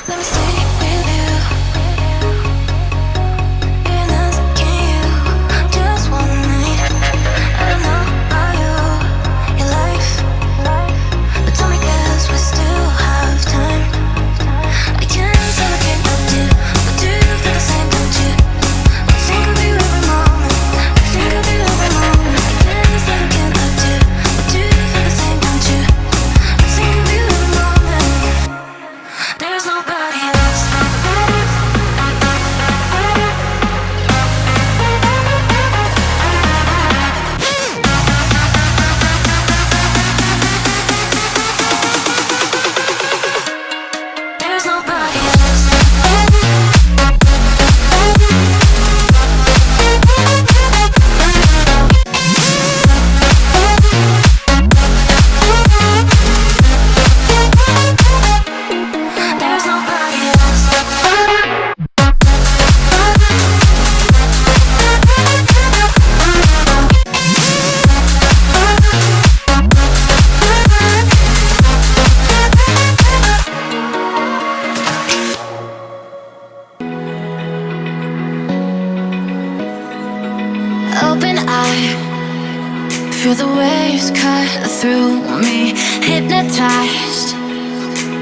Let me stay with you. Even asking you just one night. I don't know about you, your life, but tell me 'cause we still have time. I can't say I can't help you, but do you feel the same, don't you? I think of you every moment. I think of you every moment. I can't say I can't help you, but do you feel the same, don't you? I think of you every moment. There's nobody else. There's nobody else. There's nobody else. Open eye, feel the waves cut through me, hypnotized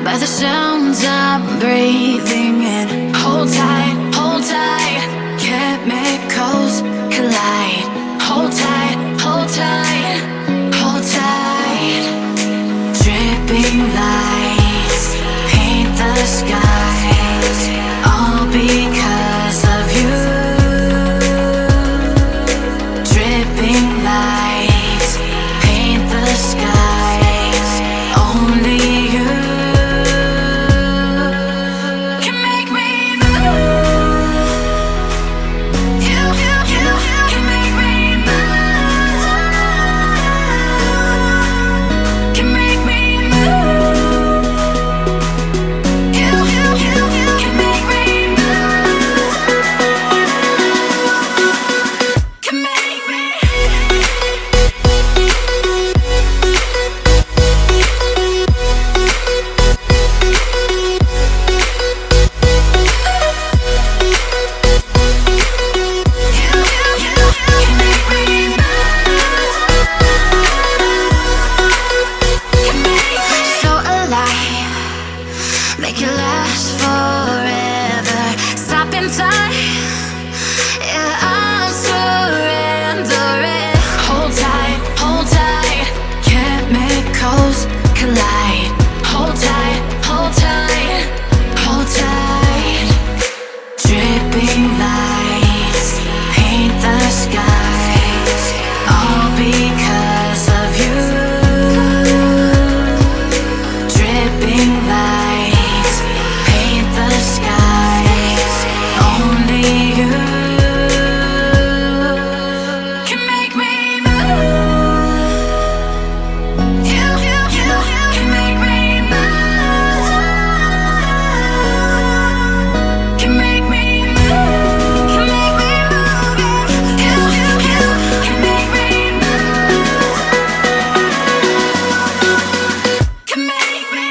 by the sounds I'm breathing in. Hold tight, chemicals collide. Hold tight, hold tight, hold tight. Dripping lights paint the skies, all because of you. Dripping lights paint the skies, only you can make me move. You can make me move. Can make me move. You can make me move. Can make me. So alive, make it last forever. Stop in time, yeah, I'm surrendering. Hold tight, chemicals collide. Hold tight, hold tight, hold tight. Dripping lights paint the skies, all because of you. Dripping lights paint the skies, only you can make me move. You can make me move. Can make me move. Can make me move. You can make me move. Can make me.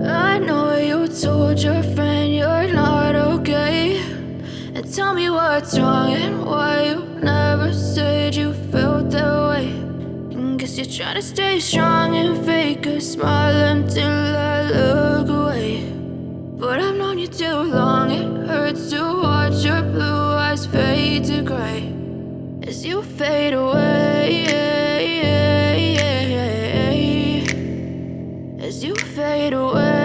I know you told your friend you're not okay, and tell me what's wrong and why you never said you felt that way. And guess you're trying to stay strong and fake a smile until I look away. But I've known you too long, it hurts to watch your blue eyes fade to gray as you fade away, as you fade away.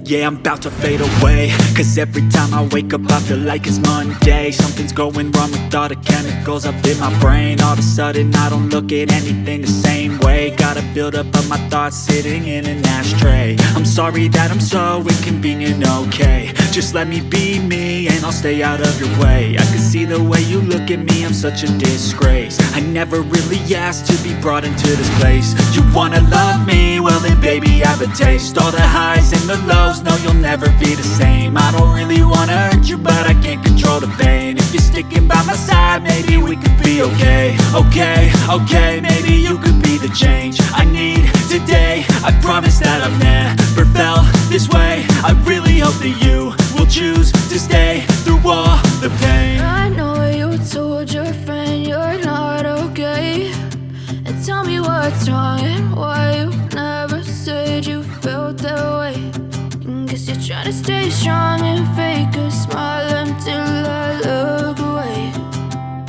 Yeah, I'm about to fade away, cause every time I wake up I feel like it's Monday. Something's going wrong with all the chemicals up in my brain. All of a sudden I don't look at anything the same way. Gotta build up of my thoughts sitting in an ashtray. I'm sorry that I'm so inconvenient, okay. Just let me be me and I'll stay out of your way. I can see the way you look at me, I'm such a disgrace. I never really asked to be brought into this place. You wanna love me? Well then baby, have a taste. All the highs and the lows, no, you'll never be the same. I don't really wanna hurt you, but I can't control the pain. If you're sticking by my side, maybe we could be okay. Okay, maybe you could be the change I need today. I promise that I've never felt this way. I really hope that you will choose to stay through all the pain. I know you told your friend you're not okay, and tell me what's wrong and why you never said you felt that way. Guess you're trying to stay strong and fake a smile until I look away.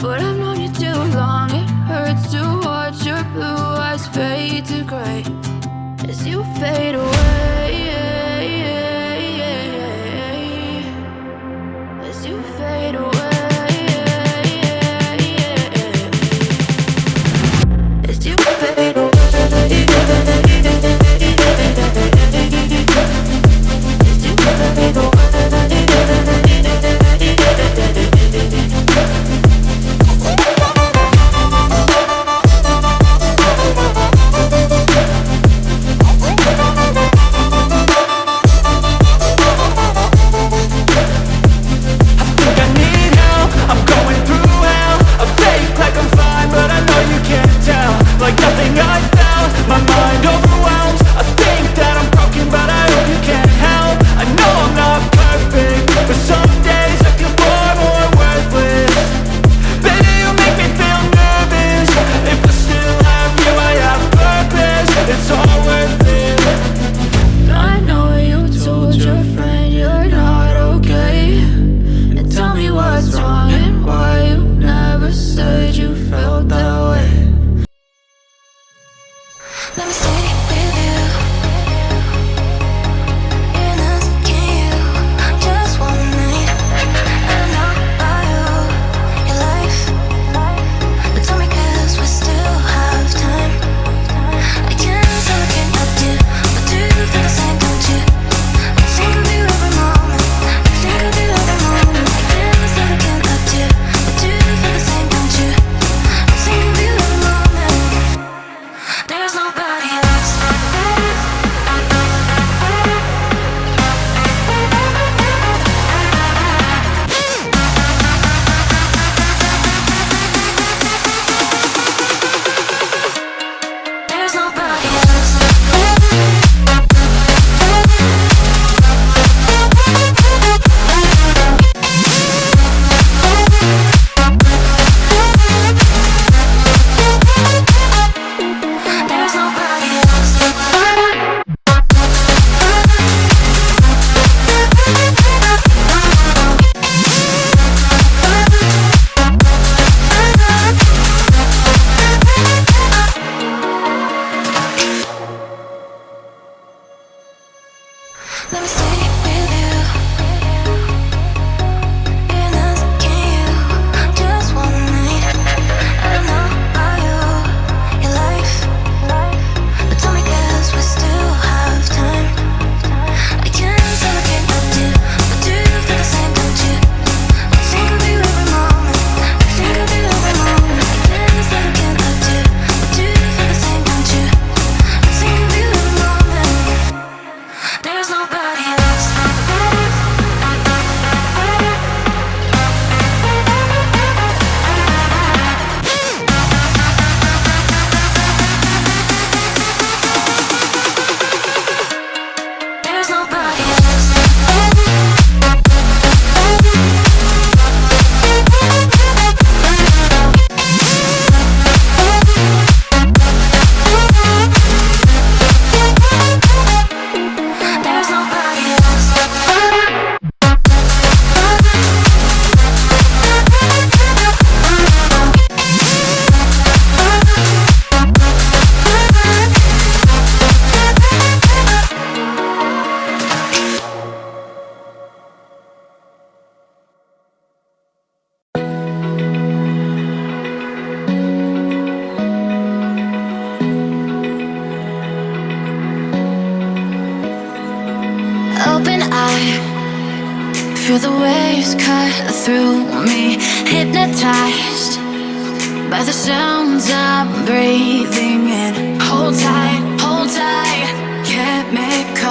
But I've known you too long, it hurts to watch your blue eyes fade to gray as you fade away. As you fade away. As you fade away. Let me stay with you. In us, can you? Just one night. I don't know about you, your life, but tell me 'cause we still have time. I can't say I can't help you, but do you feel the same, don't you? I think of you every moment. I think of you every moment. I can't say I can't help you, but do you feel the same, don't you? I think of you every moment. There's nobody else. There's nobody else. There's nobody else. Let me stay with you. In us, can you? Just one night. I don't know about you, your life, but tell me 'cause we still have time. I can't say I can't help you, but do you feel the same, don't you? I think of you every moment. I think of you every moment. I can't say I can't help you, but do you feel the same, don't you? I think of you every moment. There's nobody else. Feel the waves cut through me, hypnotized by the sounds I'm breathing in. Hold tight, can't make